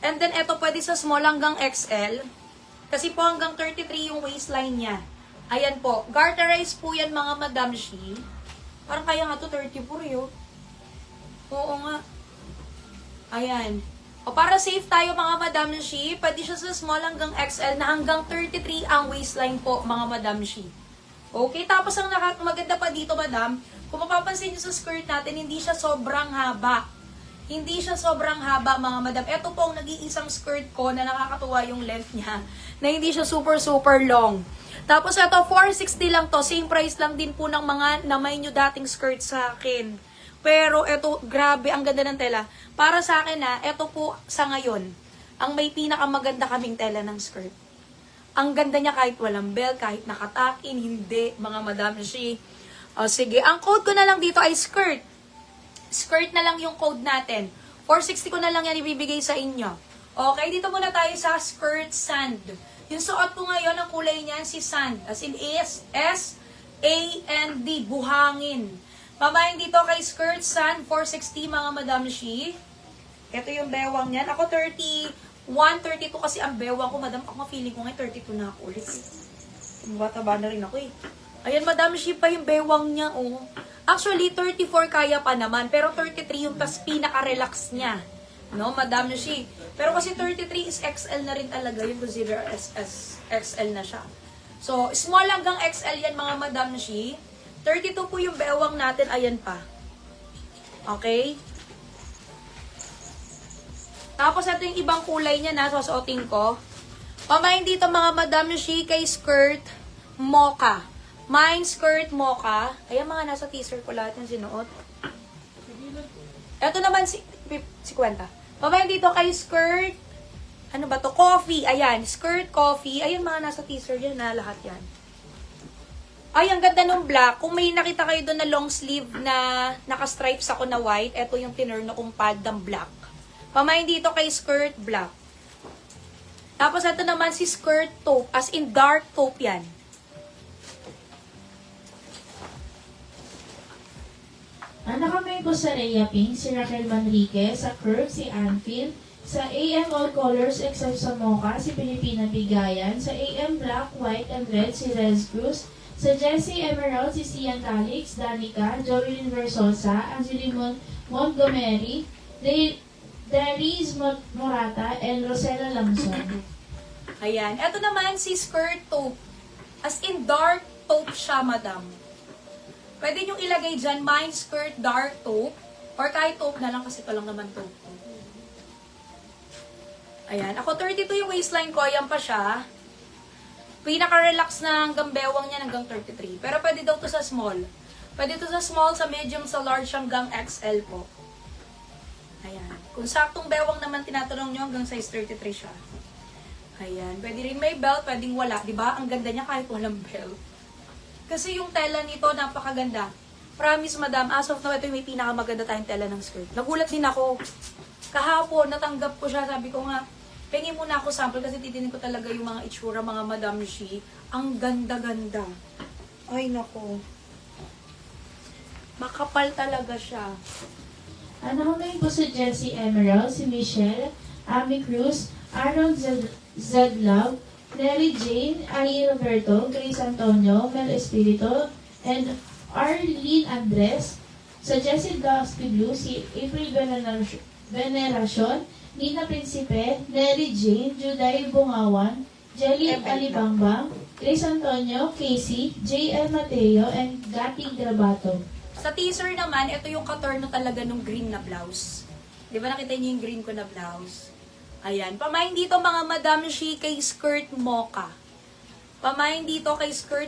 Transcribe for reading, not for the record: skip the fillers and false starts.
And then, ito pwede sa small hanggang XL. Kasi po hanggang 33 yung waistline niya. Ayan po. Garterized po yan mga Madam Shi. Parang kaya nga to 34 yun. Oo nga. Ayan. O para safe tayo mga Madam Shi, pwede siya sa small hanggang XL na hanggang 33 ang waistline po mga Madam Shi. Okay, tapos ang maganda pa dito Madam, kung mapapansin nyo sa skirt natin, hindi siya sobrang haba. Hindi siya sobrang haba mga Madam. Ito po ang nag-iisang skirt ko na nakakatuwa yung length niya, na hindi siya super long. Tapos ito, 460 lang to. Same price lang din po ng mga namay nyo dating skirt sa akin. Pero ito, grabe, ang ganda ng tela. Para sa akin ito po sa ngayon, ang may pinakamaganda kaming tela ng skirt. Ang ganda niya kahit walang belt, kahit nakatakin, hindi, mga Madam Shi. O sige, ang code ko na lang dito ay skirt. Skirt na lang yung code natin. 460 ko na lang yan ibibigay sa inyo. Okay, dito muna tayo sa skirt sand. Yung suot ko ngayon, ang kulay niyan si sand. As in S-A-N-D, buhangin. Mamahin dito kay skirt sand, 460 mga Madam Shi. Ito yung bewang niyan. Ako 31, 32 kasi ang bewang ko, Madam. Ako feeling ko ngayon 32 na ako ulit. Bata-ba na rin ako eh. Ayan, Madam Shi pa yung bewang niya, oh. Actually, 34 kaya pa naman, pero 33 yung tas pinaka-relax niya. No, Madam Shi. Pero kasi 33 is XL na rin talaga, yung consider as XL na siya. So, small hanggang XL yan mga Madam Shi. 32 po yung bewang natin, ayan pa. Okay? Tapos ito yung ibang kulay niya na, susuotin ko. Pamain dito mga Madam Shi kay skirt mocha. Mine skirt mocha. Ayan mga nasa teaser ko lahat yung sinuot. Ito naman si Kwenta. Pamain dito kay skirt, ano ba to? Coffee. Ayan, skirt coffee. Ayan mga nasa teaser yan na lahat yan. Ay, ang ganda ng black. Kung may nakita kayo doon na long sleeve na naka-stripes ako na white, ito yung tinurno kong pad ng black. Pamain dito kay skirt black. Tapos ito naman si skirt taupe. As in dark taupe yan. Ang nakamay ko sa Rhea Pink, si Raquel Manriquez, sa Curve, si Anfield, sa AM All Colors except sa Mocha, si Pilipina Bigayan, sa AM Black, White, and Red, si Rez Cruz, sa Jessie Emerald, si Sian Calix, Danica, Jovelyn Versosa, Angeline Montgomery, Dariz Morata, and Rosella Lamson. Ayan. Ito naman si skirt taupe. As in dark taupe siya, Madam. Pwede nyo ilagay dyan, mine skirt dark taupe. Or kahit taupe na lang kasi ito lang naman taupe. Ayan. Ako 32 yung waistline ko. Ayan pa siya. Pinaka-relax na hanggang bewang niya hanggang 33. Pero pwede daw to sa small. Pwede to sa small, sa medium, sa large hanggang XL po. Ayan. Kung saktong bewang naman tinatanong nyo, hanggang size 33 siya. Ayan. Pwede rin may belt, pwedeng wala. Diba? Ang ganda niya kahit walang belt. Kasi yung tela nito, napakaganda. Promise, Madam, as of now, ito yung may pinakamaganda tayong tela ng skirt. Nagulat din ako. Kahapon, natanggap ko siya. Sabi ko nga, pengi muna ako sample kasi titinin ko talaga yung mga itsura, mga Madam Shi. Ang ganda-ganda. Ay, nako. Makapal talaga siya. Ang nakamay ko sa Jessie Emerald, si Michelle, Amy Cruz, Aaron Zedlove, Nelly Jane, Ali Roberto, Grace Antonio, Mel Espirito, and Arlene Andres. Sa Jessie Dusty Blue, si April Veneracion, Nina Principe, Nelly Jane, Juday Bungawan, Jelly Alibangbang, Grace Antonio, Casey, J.M. Mateo, and Gating Grabato. Sa teaser naman, ito yung katorno talaga nung green na blouse. Di ba nakita niyo yung green ko na blouse? Ayan. Pamain dito mga Madam Shi kay skirt mocha. Pamain dito kay skirt